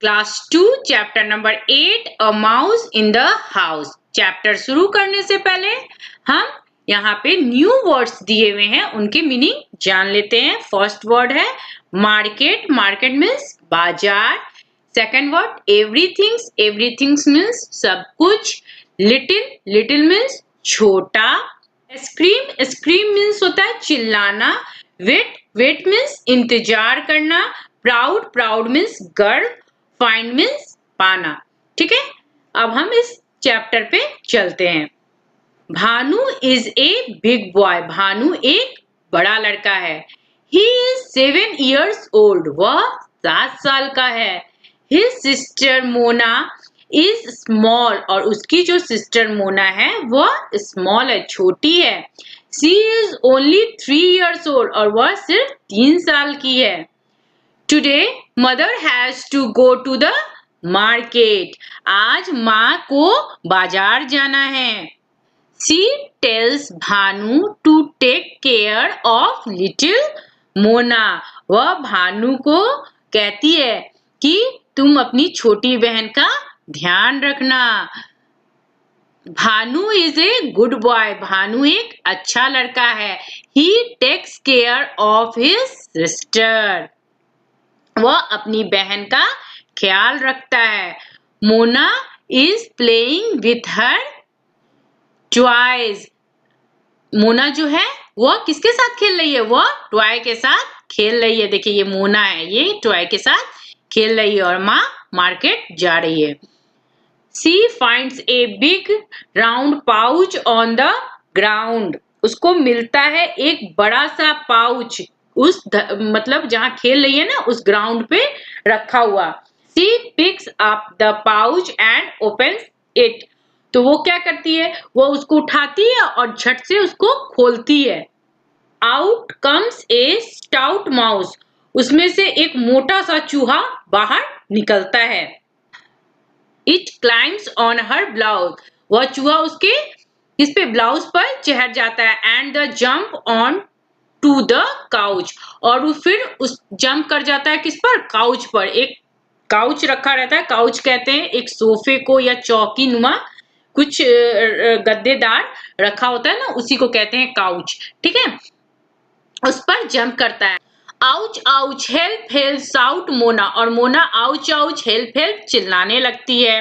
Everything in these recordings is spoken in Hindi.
Class 2 chapter number 8 a mouse in the house. Chapter शुरू करने से पहले हम यहाँ पे न्यू वर्ड्स दिए हुए हैं, उनके मीनिंग जान लेते हैं। फर्स्ट वर्ड है मार्केट। मार्केट मीन्स बाजार। Second word everything's. Everything's means सब कुछ। लिटिल। लिटिल मीन्स छोटा। स्क्रीम। स्क्रीम मीन्स होता है चिल्लाना। वेट। वेट मीन्स इंतजार करना। प्राउड। प्राउड मीन्स गर्व। फाइंड मीन्स पाना। ठीक है, अब हम इस चैप्टर पे चलते हैं। Bhanu is a big boy. Bhanu एक बड़ा लड़का है। He is 7 years old। वह 7 साल का है। His sister Mona is small. और उसकी जो सिस्टर मोना है वह स्मॉल है, छोटी है। She is only 3 years old। और वह सिर्फ 3 साल की है। Today mother has to go to the market। आज माँ को बाजार जाना है। She tells Bhanu to take care of little Mona. वह भानु को कहती है कि तुम अपनी छोटी बहन का ध्यान रखना। Bhanu is a good boy. Bhanu एक अच्छा लड़का है। He takes care of his sister। वह अपनी बहन का ख्याल रखता है। Mona is playing with her toys. Mona जो है वह किसके साथ खेल रही है? वह टॉय के साथ खेल रही है। देखिए ये मोना है, ये टॉय के साथ खेल रही है और माँ मार्केट जा रही है। She finds a big round pouch on the ground। उसको मिलता है एक बड़ा सा पाउच, मतलब जहाँ खेल रही है ना उस ग्राउंड पे रखा हुआ। She picks up the pouch and opens it। तो वो क्या करती है? वो उसको उठाती है और झट से उसको खोलती है। Out comes a stout mouse। उसमें से एक मोटा सा चूहा बाहर निकलता है। It climbs on her blouse। वह चूहा उसके किस पे? ब्लाउज पर चढ़ जाता है। And the jump on to the couch। और वो फिर उस जंप कर जाता है किस पर? काउच पर। एक काउच रखा रहता है। काउच कहते हैं एक सोफे को या चौकी नुमा कुछ गद्देदार रखा होता है ना, उसी को कहते हैं काउच। ठीक है, उस पर जंप करता है। Ouch ouch help help shout Mona. और Mona ouch ouch help help चिल्लाने लगती है।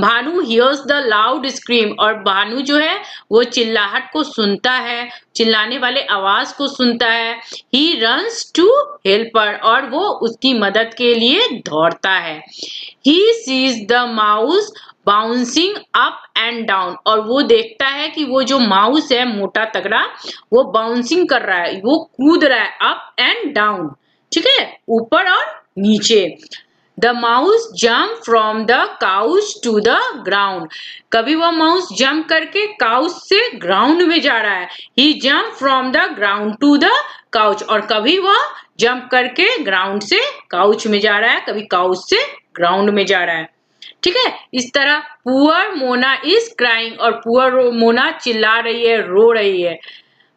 Bhanu hears the loud scream. और भानु जो है वो चिल्लाहट को सुनता है, चिल्लाने वाले आवाज को सुनता है। He runs to help her. और वो उसकी मदद के लिए दौड़ता है। He sees the mouse bouncing up and down. और वो देखता है कि वो जो माउस है मोटा तगड़ा, वो बाउंसिंग कर रहा है, वो कूद रहा है अप एंड डाउन। ठीक है, ऊपर और नीचे। The mouse jump from the couch to the ground. कभी वह माउस जंप करके काउच से ग्राउंड में जा रहा है। He jump from the ground to the couch. और कभी वह जंप करके ग्राउंड से काउच में जा रहा है, कभी काउच से ग्राउंड में जा रहा है। ठीक है, इस तरह पुअर मोना इज क्राइंग। और पुअर मोना चिल्ला रही है, रो रही है।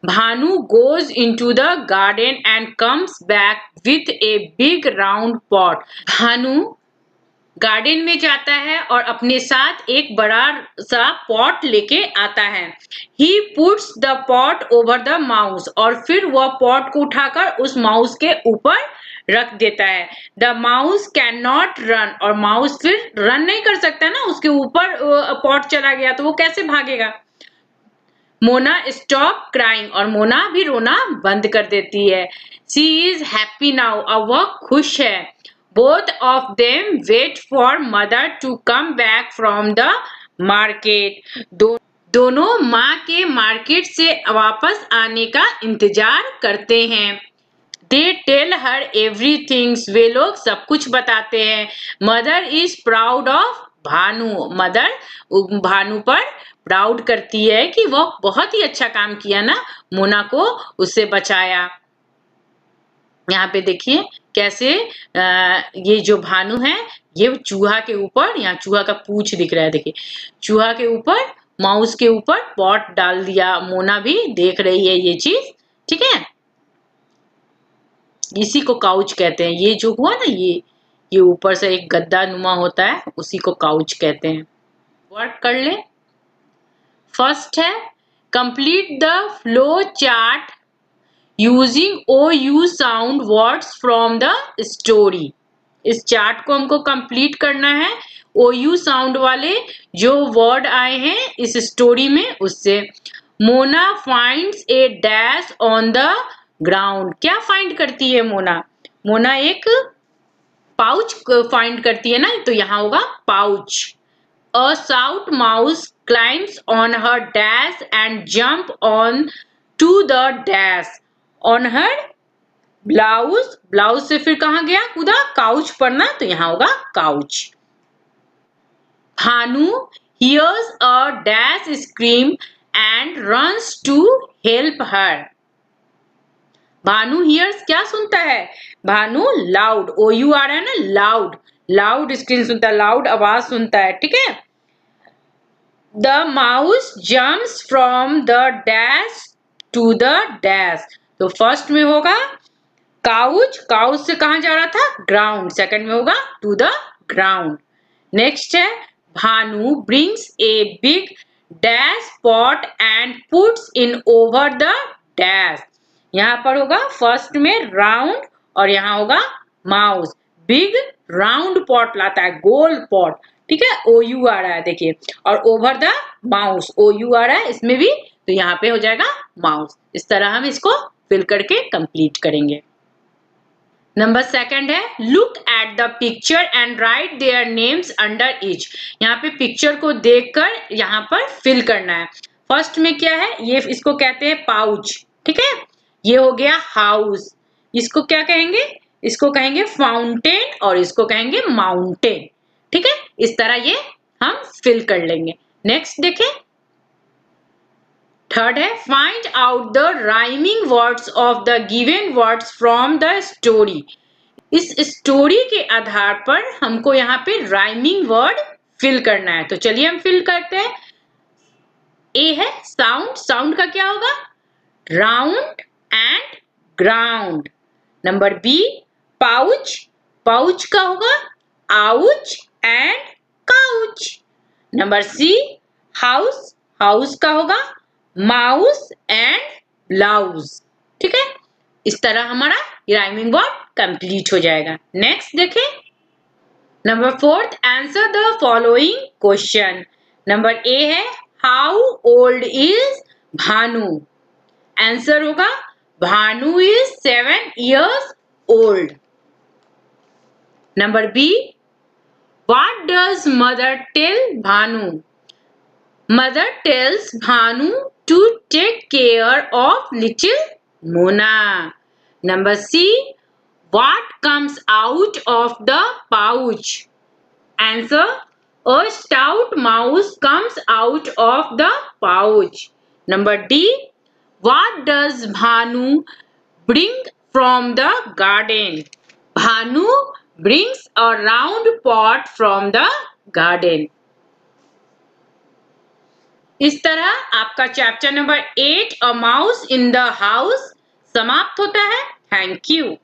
Bhanu goes into the garden and comes back with a big round pot. Bhanu garden में जाता है और अपने साथ एक बड़ा सा पॉट लेके आता है। He puts the pot over the mouse. और फिर वह पॉट को उठाकर उस माउस के ऊपर रख देता है। The mouse can not run. और माउस फिर रन नहीं कर सकता ना, उसके ऊपर पॉट चला गया तो वो कैसे भागेगा। Mona stop crying. और मोना भी रोना बंद कर देती है। She is happy now. अब वह खुश है। Both of them wait for mother to come back from the market. दोनों माँ के मार्केट से वापस आने का इंतजार करते हैं। They tell her everything. वे लोग सब कुछ बताते हैं। Mother is proud of Bhanu. Mother Bhanu पर प्राउड करती है कि वह बहुत ही अच्छा काम किया ना, मोना को उससे बचाया। यहाँ पे देखिए कैसे ये जो भानु है ये चूहा के ऊपर, यहाँ चूहा का पूंछ दिख रहा है। देखिए चूहा के ऊपर, माउस के ऊपर पॉट डाल दिया। मोना भी देख रही है ये चीज। ठीक है, इसी को काउच कहते हैं। ये जो हुआ ना, ये ऊपर से एक गद्दा नुमा होता है, उसी को काउच कहते हैं। वर्क कर ले। फर्स्ट है complete the flow chart using O U sound words from the story. इस चार्ट को हमको कंप्लीट करना है ओ यू साउंड वाले जो वर्ड आए हैं इस स्टोरी में उससे। Mona finds A dash on the ground. क्या फाइंड करती है मोना? मोना एक पाउच फाइंड करती है ना, तो यहाँ होगा pouch. A south mouse climbs on her dash and jump on to the dash on her blouse. Blouse से फिर कहाँ गया? कूदा काउच पर ना, तो यहाँ होगा couch. Bhanu hears a dash scream and runs to help her. Bhanu hears क्या सुनता है? भानु लाउड, ओ यू आ रहा है ना, लाउड, लाउड स्क्रीन सुनता है, लाउड आवाज सुनता है, ठीक है। The mouse jumps from the dash to the dash. तो फर्स्ट में होगा काउच, काउच से कहां जा रहा था? ग्राउंड। सेकंड में होगा टू द ग्राउंड। नेक्स्ट है Bhanu brings a big dash pot and puts in over the dash. यहाँ पर होगा फर्स्ट में राउंड और यहाँ होगा माउस। बिग राउंड पॉट लाता है, गोल पॉट, ठीक है। ओ यू आ रहा है देखिए, और over the mouse O U आ रहा है इसमें भी, तो यहाँ पे हो जाएगा माउस। इस तरह हम इसको फिल करके कंप्लीट करेंगे। नंबर सेकंड है look at the picture and right their names under etch. यहाँ पे पिक्चर को देखकर यहाँ पर फिल करना है। फर्स्ट में क्या है? ये इसको कहते हैं पाउच, ठीक है। ये हो गया हाउस, इसको क्या कहेंगे? इसको कहेंगे फाउंटेन और इसको कहेंगे माउंटेन, ठीक है। इस तरह ये हम फिल कर लेंगे। नेक्स्ट देखें, थर्ड है find out the rhyming words of the given words from the story. इस स्टोरी के आधार पर हमको यहाँ पे राइमिंग वर्ड फिल करना है, तो चलिए हम फिल करते हैं। ए है साउंड, साउंड का क्या होगा? Round and ground. Number B pouch, pouch का होगा ouch and couch. Number C house, house का होगा माउस एंड ब्लाउज, ठीक है। इस तरह हमारा राइमिंग वर्ड कंप्लीट हो जाएगा। नेक्स्ट देखें, number fourth answer the following question. Number A है how old is Bhanu. Answer होगा Bhanu is 7 years old. Number B, what does mother tell Bhanu? Mother tells Bhanu to take care of little Mona. Number C, what comes out of the pouch? Answer, a stout mouse comes out of the pouch. Number D, what does Bhanu bring from the garden? Bhanu brings a round pot from the garden. इस तरह आपका chapter number 8 a mouse in the house समाप्त होता है। Thank you.